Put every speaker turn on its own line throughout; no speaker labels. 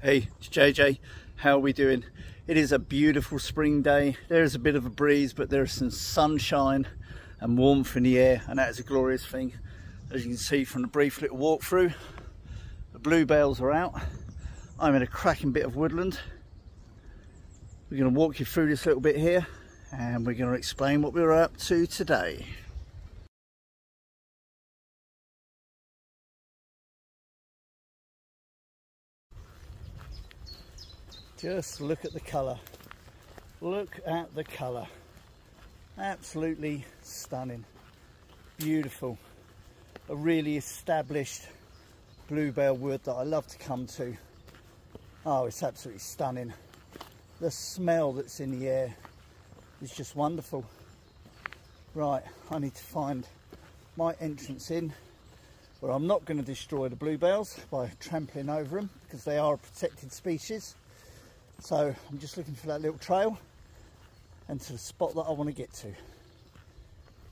Hey, it's JJ. How are we doing? It is a beautiful spring day. There is a bit of a breeze, but there is some sunshine and warmth in the air, and that is a glorious thing. As you can see from the brief little walkthrough, the bluebells are out. I'm in a cracking bit of woodland. We're going to walk you through this little bit here, and we're going to explain what we're up to today. Just look at the colour. Look at the colour. Absolutely stunning. Beautiful. A really established bluebell wood that I love to come to. Oh, it's absolutely stunning. The smell that's in the air is just wonderful. Right, I need to find my entrance in where I'm not going to destroy the bluebells by trampling over them, because they are a protected species. So I'm just looking for that little trail and to the spot that I want to get to.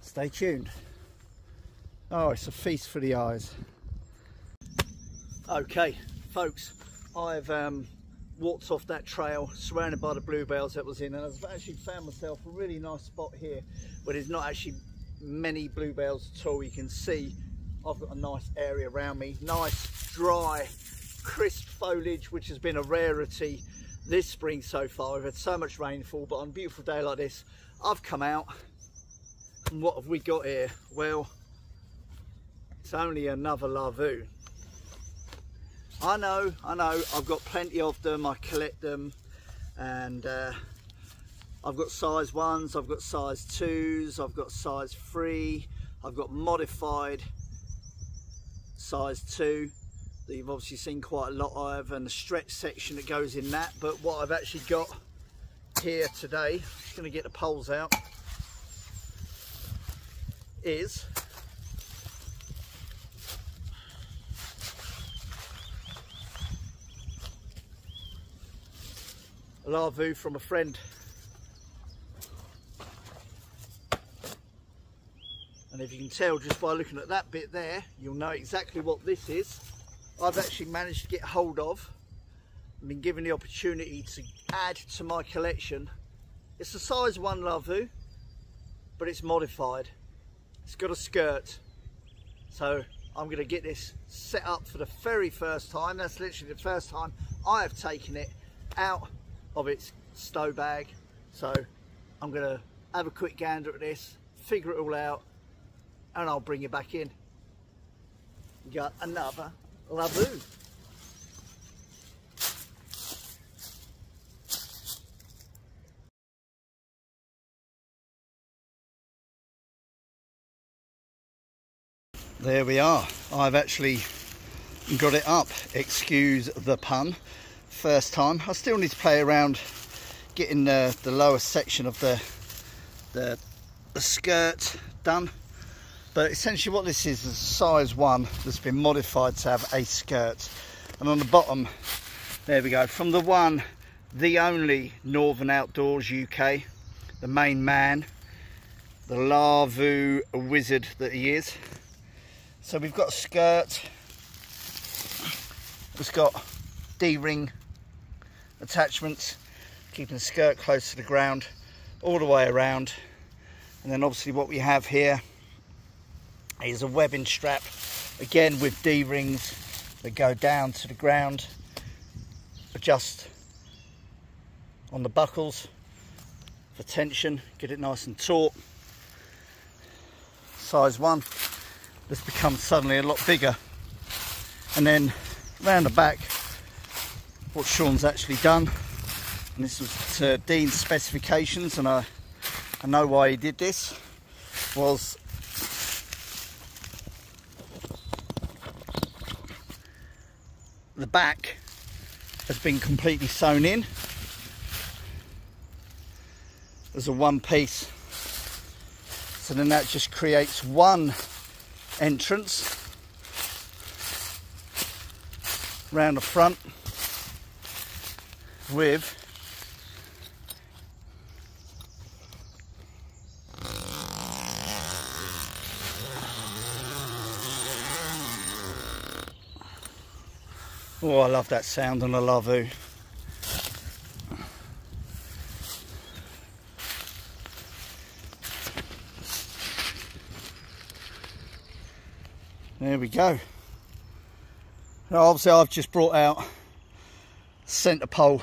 Stay tuned. Oh, it's a feast for the eyes. Okay, folks, I've walked off that trail surrounded by the bluebells that was in, and I've actually found myself a really nice spot here where there's not actually many bluebells at all. You can see I've got a nice area around me, nice dry crisp foliage, which has been a rarity this spring so far. We've had so much rainfall, but on a beautiful day like this, I've come out, and what have we got here? Well, it's only another lavvuu. I know, I've got plenty of them, I collect them, and I've got size 1s, I've got size 2s, I've got size 3, I've got modified size 2. That you've obviously seen quite a lot of, and the stretch section that goes in that. But what I've actually got here today, I'm just going to get the poles out, is a lavvuu from a friend. And if you can tell just by looking at that bit there, you'll know exactly what this is. I've actually managed to get hold of. I've been given the opportunity to add to my collection. It's a size 1 lavvuu, but it's modified. It's got a skirt. So I'm going to get this set up for the very first time. That's literally the first time I have taken it out of its stow bag. So I'm going to have a quick gander at this, figure it all out, and I'll bring you back in. We got another lavvuu. There we are. I've actually got it up. Excuse the pun. First time. I still need to play around getting the lower section of the skirt done. But essentially what this is a size 1 that's been modified to have a skirt. And on the bottom, there we go, from the one, the only Northern Outdoors UK, the main man, the lavvuu wizard that he is. So we've got a skirt, it's got D-ring attachments, keeping the skirt close to the ground all the way around. And then obviously what we have here is a webbing strap, again with D-rings that go down to the ground, adjust on the buckles for tension, get it nice and taut. Size 1, this becomes suddenly a lot bigger. And then around the back, what Sean's actually done, and this was to Dean's specifications, and I know why he did this, was the back has been completely sewn in as a one piece, so then that just creates one entrance round the front with Oh, I love that sound on a LAVVU. There we go. Now obviously I've just brought out centre pole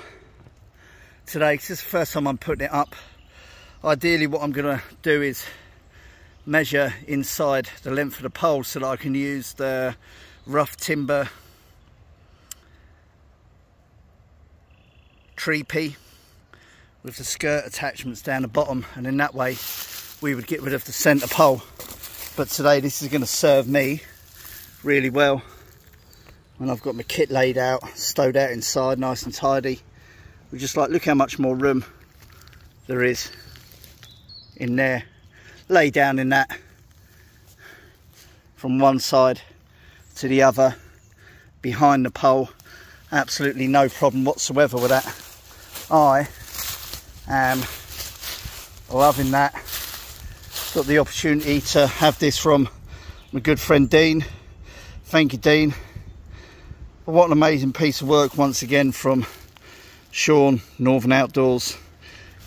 today because it's the first time I'm putting it up. Ideally what I'm going to do is measure inside the length of the pole so that I can use the rough timber tree with the skirt attachments down the bottom, and in that way we would get rid of the centre pole. But today this is going to serve me really well when I've got my kit laid out, stowed out inside nice and tidy. We're just like, look how much more room there is in there. Lay down in that from one side to the other behind the pole, absolutely no problem whatsoever with that. I am loving that. Got the opportunity to have this from my good friend Dean. Thank you, Dean. But what an amazing piece of work once again from Sean, Northern Outdoors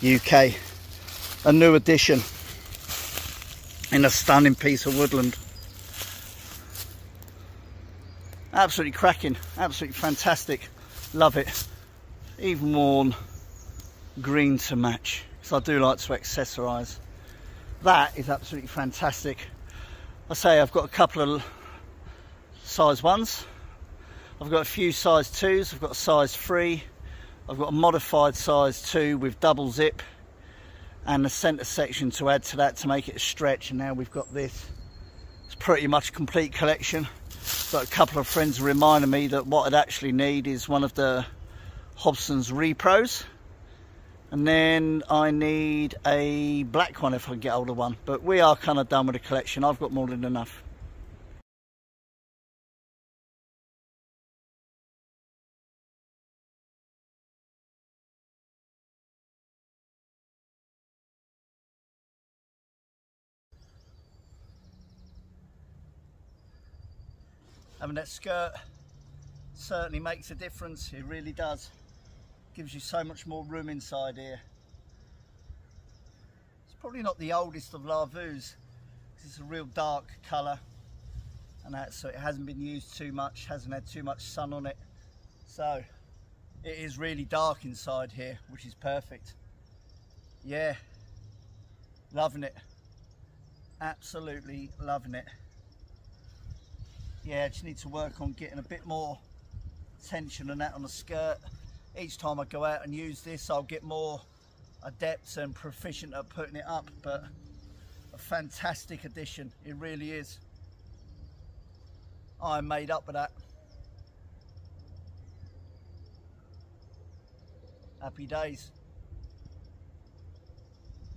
UK. A new addition in a stunning piece of woodland. Absolutely cracking, absolutely fantastic. Love it. Even worn green to match, because I do like to accessorise. That is absolutely fantastic. I say I've got a couple of size 1s, I've got a few size 2s, I've got a size 3, I've got a modified size 2 with double zip and the centre section to add to that to make it a stretch, and now we've got this. It's pretty much a complete collection. But a couple of friends reminded me that what I'd actually need is one of the Hobson's Repros, and then I need a black one if I can get hold of one. But we are kind of done with the collection. I've got more than enough. Having that skirt certainly makes a difference. It really does. Gives you so much more room inside here. It's probably not the oldest of LAVVUs. It's a real dark colour, and that, so it hasn't been used too much, hasn't had too much sun on it. So it is really dark inside here, which is perfect. Yeah, loving it. Absolutely loving it. Yeah, I just need to work on getting a bit more tension and that on the skirt. Each time I go out and use this, I'll get more adept and proficient at putting it up, but a fantastic addition, it really is. I'm made up with that. Happy days.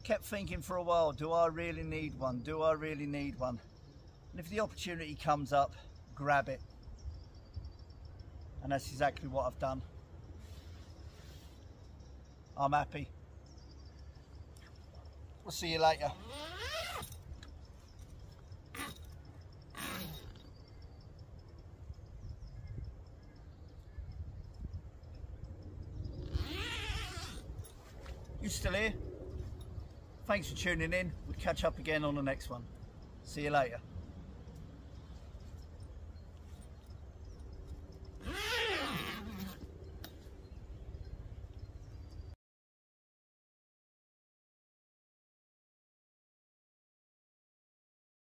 Kept thinking for a while, do I really need one? Do I really need one? And if the opportunity comes up, grab it. And that's exactly what I've done. I'm happy. We'll see you later. You still here? Thanks for tuning in. We'll catch up again on the next one. See you later.